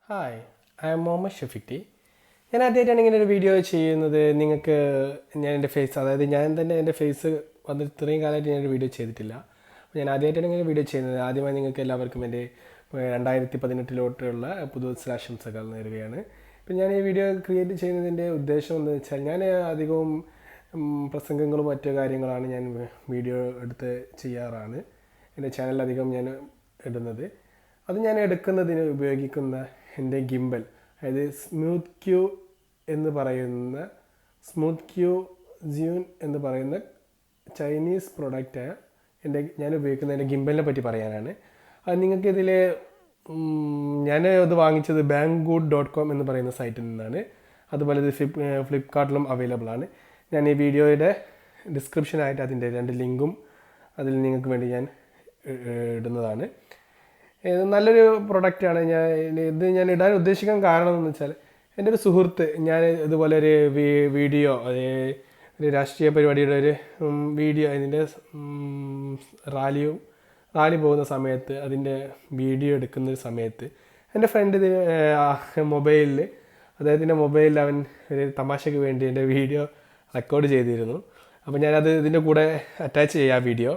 Hi, I am Muhammad Shafeeq. ഞാൻ ആദ്യമായിട്ടാണ് ഇങ്ങനെ ഒരു വീഡിയോ ചെയ്യുന്നത്. നിങ്ങൾക്ക് ഞാൻ എൻ്റെ ഫേസ്, അതായത് ഞാൻ തന്നെ എൻ്റെ ഫേസ് വന്നിട്ട് ഇത്രയും കാലമായിട്ട് ഞാനൊരു വീഡിയോ ചെയ്തിട്ടില്ല. അപ്പോൾ ഞാൻ ആദ്യമായിട്ടാണ് ഇങ്ങനെ വീഡിയോ ചെയ്യുന്നത്. ആദ്യമായി നിങ്ങൾക്ക് എല്ലാവർക്കും എൻ്റെ 2018 പുതുവത്സരാശംസകൾ നേരുകയാണ്. ഇപ്പം ഞാൻ ഈ വീഡിയോ ക്രിയേറ്റ് ചെയ്യുന്നതിൻ്റെ ഉദ്ദേശം എന്ന് വെച്ചാൽ, ഞാൻ അധികവും പ്രസംഗങ്ങളും മറ്റു കാര്യങ്ങളാണ് ഞാൻ വീഡിയോ എടുത്ത് ചെയ്യാറാണ്. എൻ്റെ ചാനലധികം ഞാൻ ഇടുന്നത്. അത് ഞാൻ എടുക്കുന്നതിന് ഉപയോഗിക്കുന്ന എൻ്റെ ഗിംബൽ, അതായത് സ്മൂത്ത് ക്യൂ ജ്യൂൺ എന്ന് പറയുന്ന ചൈനീസ് പ്രൊഡക്റ്റായ ഞാൻ ഉപയോഗിക്കുന്ന എൻ്റെ ഗിംബലിനെ പറ്റി പറയാനാണ്. അത് നിങ്ങൾക്കിതിൽ ഞാൻ ഇത് വാങ്ങിച്ചത് banggood.com എന്ന് പറയുന്ന സൈറ്റിൽ നിന്നാണ്. അതുപോലെ ഇത് ഫ്ലിപ്കാർട്ടിലും അവൈലബിൾ ആണ്. ഞാൻ ഈ വീഡിയോയുടെ ഡിസ്ക്രിപ്ഷനായിട്ട് അതിൻ്റെ 2 ലിങ്കും അതിൽ നിങ്ങൾക്ക് വേണ്ടി ഞാൻ ഇടുന്നതാണ്. നല്ലൊരു പ്രൊഡക്റ്റാണ്. ഞാൻ ഇടാൻ ഉദ്ദേശിക്കാൻ കാരണം എന്ന് വെച്ചാൽ, എൻ്റെ ഒരു സുഹൃത്ത് ഞാൻ ഇതുപോലെ ഒരു വീഡിയോ, ഒരു രാഷ്ട്രീയ പരിപാടിയുടെ ഒരു വീഡിയോ, അതിൻ്റെ റാലി പോകുന്ന സമയത്ത് അതിൻ്റെ വീഡിയോ എടുക്കുന്ന സമയത്ത് എൻ്റെ ഫ്രണ്ട് മൊബൈലിൽ, അദ്ദേഹത്തിൻ്റെ മൊബൈലിൽ അവൻ ഒരു തമാശയ്ക്ക് വേണ്ടി എൻ്റെ വീഡിയോ റെക്കോർഡ് ചെയ്തിരുന്നു. അപ്പോൾ ഞാനത് ഇതിൻ്റെ കൂടെ അറ്റാച്ച് ചെയ്യാം വീഡിയോ.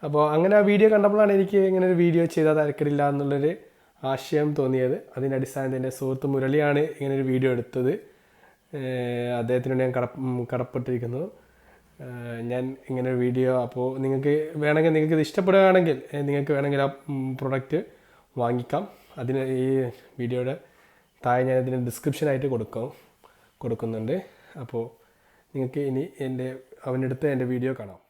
അപ്പോൾ അങ്ങനെ ആ വീഡിയോ കണ്ടപ്പോഴാണ് എനിക്ക് ഇങ്ങനെ ഒരു വീഡിയോ ചെയ്താൽ തരക്കേടില്ല എന്നുള്ളൊരു ആശയം തോന്നിയത്. അതിൻ്റെ അടിസ്ഥാനത്തിൽ എൻ്റെ സുഹൃത്ത് മുരളിയാണ് ഇങ്ങനൊരു വീഡിയോ എടുത്തത്. അദ്ദേഹത്തിനോട് ഞാൻ കടപ്പെട്ടിരിക്കുന്നു. ഞാൻ ഇങ്ങനെ ഒരു വീഡിയോ, അപ്പോൾ നിങ്ങൾക്ക് ഇത് ഇഷ്ടപ്പെടുകയാണെങ്കിൽ നിങ്ങൾക്ക് വേണമെങ്കിൽ ആ പ്രൊഡക്റ്റ് വാങ്ങിക്കാം. അതിന് ഈ വീഡിയോയുടെ താഴെ ഞാൻ ഇതിന് ഡിസ്ക്രിപ്ഷനായിട്ട് കൊടുക്കുന്നുണ്ട്. അപ്പോൾ നിങ്ങൾക്ക് ഇനി അവനെടുത്ത് എൻ്റെ വീഡിയോ കാണാം.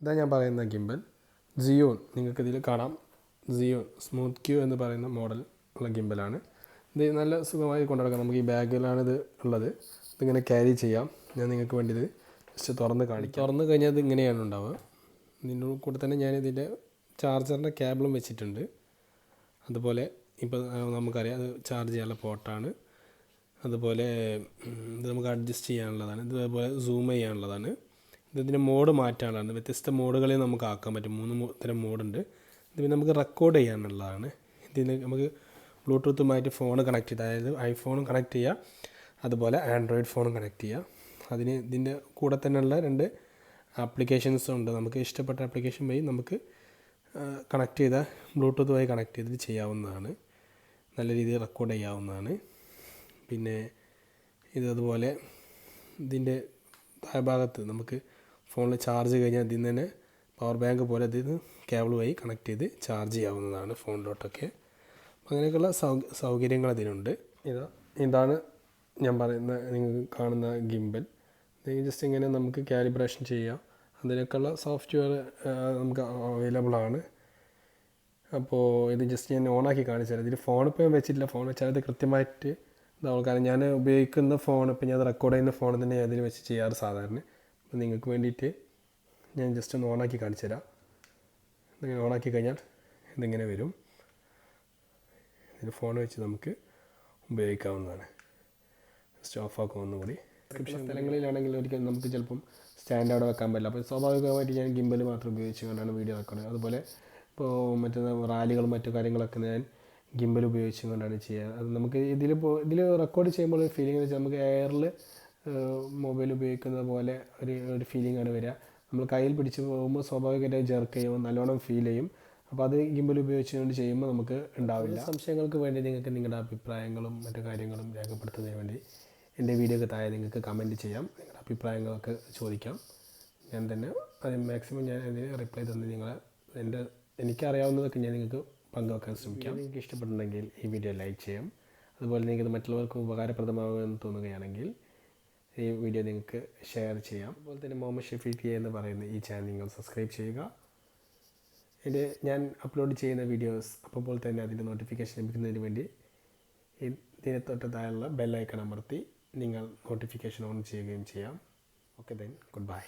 ഇതാ ഞാൻ പറയുന്ന ഗിംബൽ ജിയോൺ, നിങ്ങൾക്കിതിൽ കാണാം. ജിയോൺ സ്മൂത്ത് ക്യൂ എന്ന് പറയുന്ന മോഡൽ ഉള്ള ഗിംബലാണ്. ഇത് നല്ല സുഖമായി കൊണ്ടുനടക്കാം. നമുക്ക് ഈ ബാഗിലാണ് ഇത് ഉള്ളത്. ഇതിങ്ങനെ ക്യാരി ചെയ്യാം. ഞാൻ നിങ്ങൾക്ക് വേണ്ടി ഇത് ജസ്റ്റ് തുറന്ന് കാണിക്കാം. തുറന്ന് കഴിഞ്ഞാൽ ഇത് ഇങ്ങനെയാണ് ഉണ്ടാവുക. ഇതിൻ്റെ കൂടെ തന്നെ ഞാനിതിൻ്റെ ചാർജറിൻ്റെ കേബിളും വെച്ചിട്ടുണ്ട്. അതുപോലെ ഇപ്പോൾ നമുക്കറിയാം അത് ചാർജ് ചെയ്യാനുള്ള പോർട്ടാണ്. അതുപോലെ ഇത് നമുക്ക് അഡ്ജസ്റ്റ് ചെയ്യാനുള്ളതാണ്. ഇതുപോലെ സൂം ചെയ്യാനുള്ളതാണ്. ഇതിൻ്റെ മോഡ് മാറ്റാനുള്ളതാണ്. വ്യത്യസ്ത മോഡുകളിൽ നമുക്ക് ആക്കാൻ പറ്റും. 3 തരം മോഡുണ്ട്. ഇത് നമുക്ക് റെക്കോർഡ് ചെയ്യാനുള്ളതാണ്. ഇതിന് നമുക്ക് ബ്ലൂടൂത്തുമായിട്ട് ഫോൺ കണക്ട് ചെയ്ത്, അതായത് ഐഫോണും കണക്ട് ചെയ്യുക, അതുപോലെ ആൻഡ്രോയിഡ് ഫോണും കണക്ട് ചെയ്യുക. ഇതിൻ്റെ കൂടെ തന്നെയുള്ള 2 ആപ്ലിക്കേഷൻസും ഉണ്ട്. നമുക്ക് ഇഷ്ടപ്പെട്ട ആപ്ലിക്കേഷൻ വഴി നമുക്ക് കണക്ട് ചെയ്ത ബ്ലൂടൂത്ത് വഴി കണക്ട് ചെയ്ത് ചെയ്യാവുന്നതാണ്. നല്ല രീതിയിൽ റെക്കോർഡ് ചെയ്യാവുന്നതാണ്. പിന്നെ ഇതുപോലെ ഇതിൻ്റെ താഴ്ഭാഗത്ത് നമുക്ക് ഫോണിൽ ചാർജ് കഴിഞ്ഞാൽ ഇതിൽ നിന്ന് തന്നെ പവർ ബാങ്ക് പോലെ ഇതിൽ കേബിൾ വഴി കണക്ട് ചെയ്ത് ചാർജ് ചെയ്യാവുന്നതാണ് ഫോണിലോട്ടൊക്കെ. അങ്ങനെയൊക്കെയുള്ള സൗകര്യങ്ങൾ ഇതിനുണ്ട്. ഇതാണ് ഞാൻ പറയുന്ന, നിങ്ങൾ കാണുന്ന ഗിംബൽ. ജസ്റ്റ് ഇങ്ങനെ നമുക്ക് കാലിബ്രേഷൻ ചെയ്യാം. അതിനൊക്കെയുള്ള സോഫ്റ്റ്വെയർ നമുക്ക് അവൈലബിൾ ആണ്. അപ്പോൾ ഇത് ജസ്റ്റ് ഞാൻ ഓണാക്കി കാണിച്ചാൽ, ഇതിൽ ഫോണിപ്പോൾ ഞാൻ വെച്ചിട്ടില്ല. ഫോൺ വെച്ചാൽ അത് കൃത്യമായിട്ട് ഇതാവും. കാരണം ഞാൻ ഉപയോഗിക്കുന്ന ഫോൺ, ഇപ്പം ഞാൻ റെക്കോർഡ് ചെയ്യുന്ന ഫോൺ തന്നെ അതിൽ വെച്ച് ചെയ്യാറ് സാധാരണ. അപ്പം നിങ്ങൾക്ക് വേണ്ടിയിട്ട് ഞാൻ ജസ്റ്റ് ഒന്ന് ഓണാക്കി കാണിച്ചു തരാം. ഇതിങ്ങനെ ഓണാക്കി കഴിഞ്ഞാൽ ഇതിങ്ങനെ വരും. ഇതിൽ ഫോൺ വെച്ച് നമുക്ക് ഉപയോഗിക്കാവുന്നതാണ്. ജസ്റ്റ് ഓഫാക്കും ഒന്നുകൂടി. സ്ഥലങ്ങളിലാണെങ്കിൽ ഒരിക്കലും നമുക്ക് ചിലപ്പം സ്റ്റാൻഡ് അവിടെ വെക്കാൻ പറ്റില്ല. അപ്പോൾ സ്വാഭാവികമായിട്ട് ഞാൻ ഗിംബൽ മാത്രം ഉപയോഗിച്ചുകൊണ്ടാണ് വീഡിയോ റെക്കോർഡ്. അതുപോലെ ഇപ്പോൾ റാലികളും മറ്റു കാര്യങ്ങളൊക്കെ ഞാൻ ഗിംബൽ ഉപയോഗിച്ചുകൊണ്ടാണ് ചെയ്യുക. അത് നമുക്ക് ഇതിൽ റെക്കോർഡ് ചെയ്യുമ്പോൾ ഒരു ഫീലിംഗ് വെച്ചാൽ, നമുക്ക് എയറിൽ മൊബൈൽ ഉപയോഗിക്കുന്നത് പോലെ ഒരു ഫീലിംഗാണ് വരിക. നമ്മൾ കയ്യിൽ പിടിച്ച് പോകുമ്പോൾ സ്വാഭാവികമായിട്ട് ജെർക്ക് ചെയ്യുമ്പോൾ നല്ലോണം ഫീൽ ചെയ്യും. അപ്പോൾ അത് ഗിംബൽ ഉപയോഗിച്ചുകൊണ്ട് ചെയ്യുമ്പോൾ നമുക്ക് ഉണ്ടാവില്ല. സംശയങ്ങൾക്ക് വേണ്ടി നിങ്ങൾക്ക് നിങ്ങളുടെ അഭിപ്രായങ്ങളും മറ്റു കാര്യങ്ങളും രേഖപ്പെടുത്തുന്നതിന് വേണ്ടി എൻ്റെ വീഡിയോക്ക് താഴെ നിങ്ങൾക്ക് കമൻറ്റ് ചെയ്യാം. നിങ്ങളുടെ അഭിപ്രായങ്ങളൊക്കെ ചോദിക്കാം. ഞാൻ തന്നെ മാക്സിമം ഞാൻ അതിന് റിപ്ലൈ തന്ന് എനിക്കറിയാവുന്നതൊക്കെ ഞാൻ നിങ്ങൾക്ക് പങ്കുവെക്കാൻ ശ്രമിക്കാം. നിങ്ങൾക്ക് ഇഷ്ടപ്പെട്ടുണ്ടെങ്കിൽ ഈ വീഡിയോ ലൈക്ക് ചെയ്യാം. അതുപോലെ നിങ്ങൾക്ക് ഇത് ഉപകാരപ്രദമാകുമെന്ന് തോന്നുകയാണെങ്കിൽ ഈ വീഡിയോ നിങ്ങൾക്ക് ഷെയർ ചെയ്യാം. അതുപോലെ തന്നെ മുഹമ്മദ് ഷഫീഖ് എന്ന് പറയുന്ന ഈ ചാനൽ നിങ്ങൾ സബ്സ്ക്രൈബ് ചെയ്യുക. ഞാൻ അപ്ലോഡ് ചെയ്യുന്ന വീഡിയോസ് അപ്പോൾ തന്നെ അതിൻ്റെ നോട്ടിഫിക്കേഷൻ ലഭിക്കുന്നതിന് വേണ്ടി ഇതിന് തൊട്ട് താഴെയുള്ള ബെൽ ഐക്കൺ അമർത്തി നിങ്ങൾ നോട്ടിഫിക്കേഷൻ ഓൺ ചെയ്യുകയും ചെയ്യാം. Okay, then good bye.